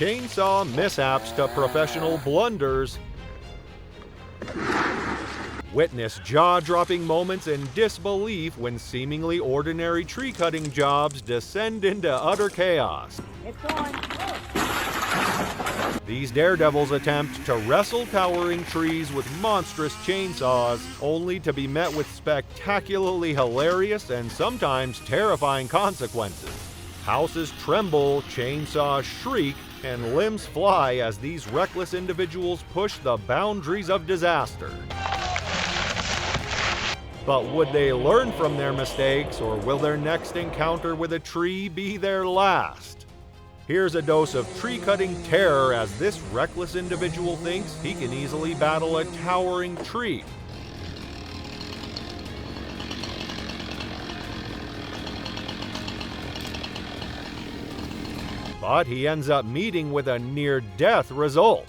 chainsaw mishaps to professional blunders. Witness jaw-dropping moments and disbelief when seemingly ordinary tree-cutting jobs descend into utter chaos. It's on. These daredevils attempt to wrestle towering trees with monstrous chainsaws, only to be met with spectacularly hilarious and sometimes terrifying consequences. Houses tremble, chainsaws shriek, and limbs fly as these reckless individuals push the boundaries of disaster. But would they learn from their mistakes, or will their next encounter with a tree be their last? Here's a dose of tree-cutting terror as this reckless individual thinks he can easily battle a towering tree. But he ends up meeting with a near-death result.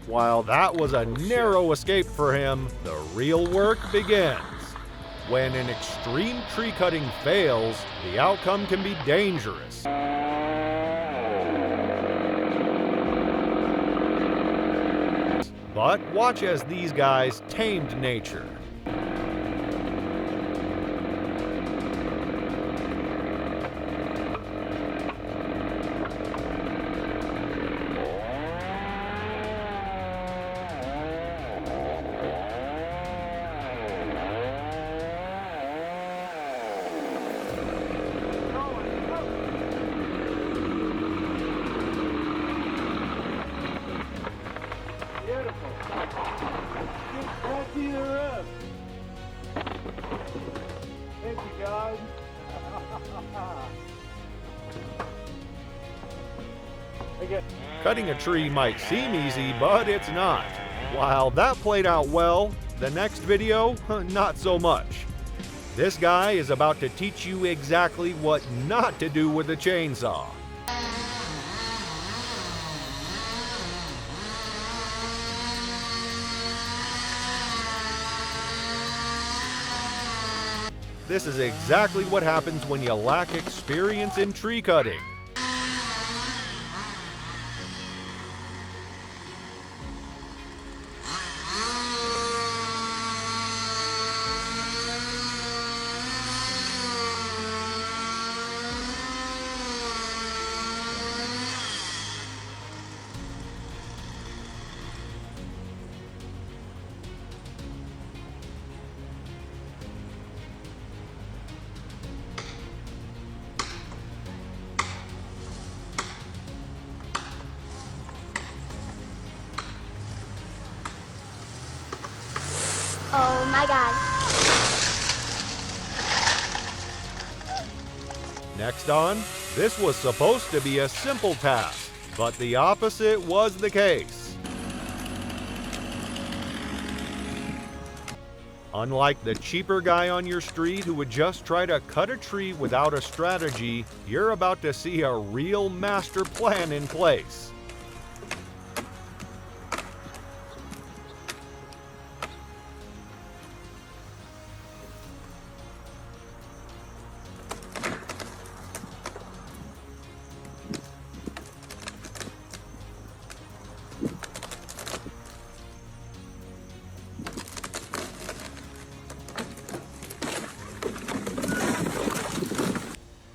While that was a narrow escape for him, the real work begins. When an extreme tree cutting fails, the outcome can be dangerous. But watch as these guys tamed nature. Thank you, guys. Cutting a tree might seem easy, but it's not. While that played out well, the next video, not so much. This guy is about to teach you exactly what not to do with a chainsaw. This is exactly what happens when you lack experience in tree cutting. Oh my God. Next on, this was supposed to be a simple task, but the opposite was the case. Unlike the cheaper guy on your street who would just try to cut a tree without a strategy, you're about to see a real master plan in place.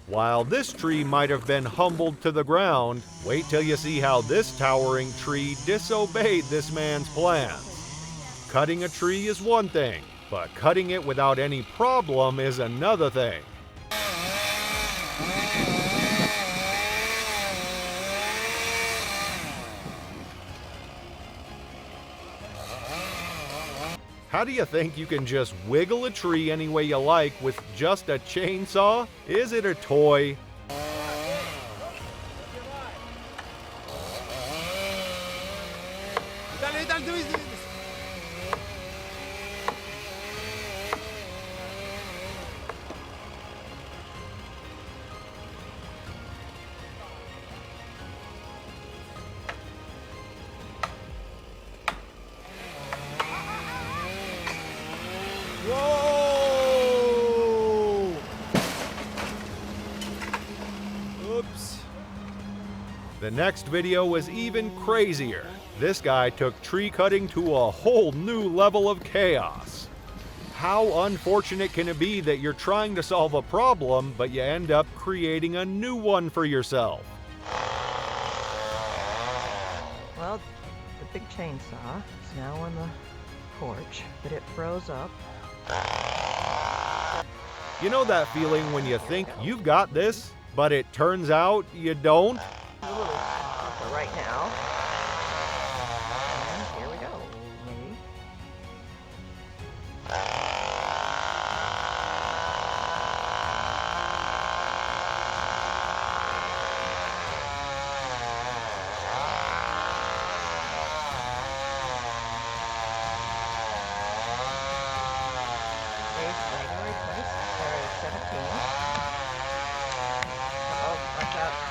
While this tree might have been humbled to the ground, wait till you see how this towering tree disobeyed this man's plans. Cutting a tree is one thing, but cutting it without any problem is another thing. How do you think you can just wiggle a tree any way you like with just a chainsaw? Is it a toy? The next video was even crazier. This guy took tree cutting to a whole new level of chaos. How unfortunate can it be that you're trying to solve a problem, but you end up creating a new one for yourself? Well, the big chainsaw is now on the porch, but it froze up. You know that feeling when you think you've got this, but it turns out you don't? A little soft for right now. And here we go, maybe.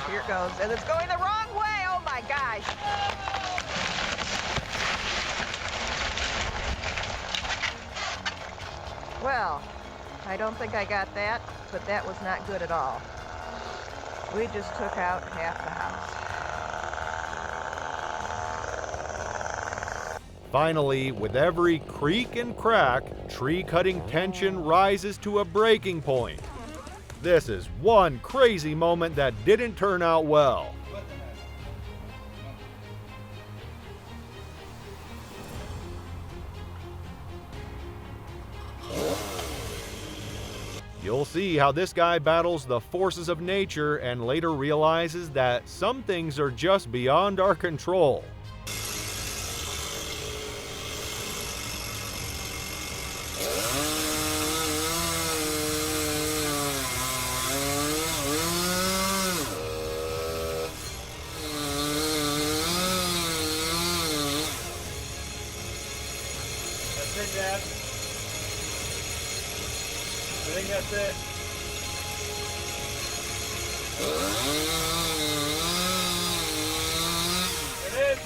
Here it goes, and it's going the wrong way! Oh my gosh! Well, I don't think I got that, but that was not good at all. We just took out half the house. Finally, with every creak and crack, tree cutting tension rises to a breaking point. This is one crazy moment that didn't turn out well. You'll see how this guy battles the forces of nature and later realizes that some things are just beyond our control. That's it, Dad. I think that's it. It is.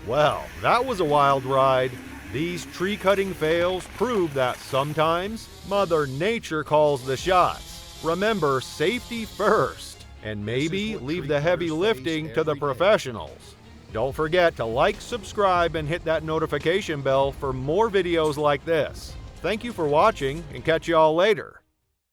Well, that was a wild ride. These tree cutting fails prove that sometimes Mother Nature calls the shots. Remember, safety first, and maybe leave the heavy lifting to the professionals. Don't forget to like, subscribe, and hit that notification bell for more videos like this. Thank you for watching, and catch you all later.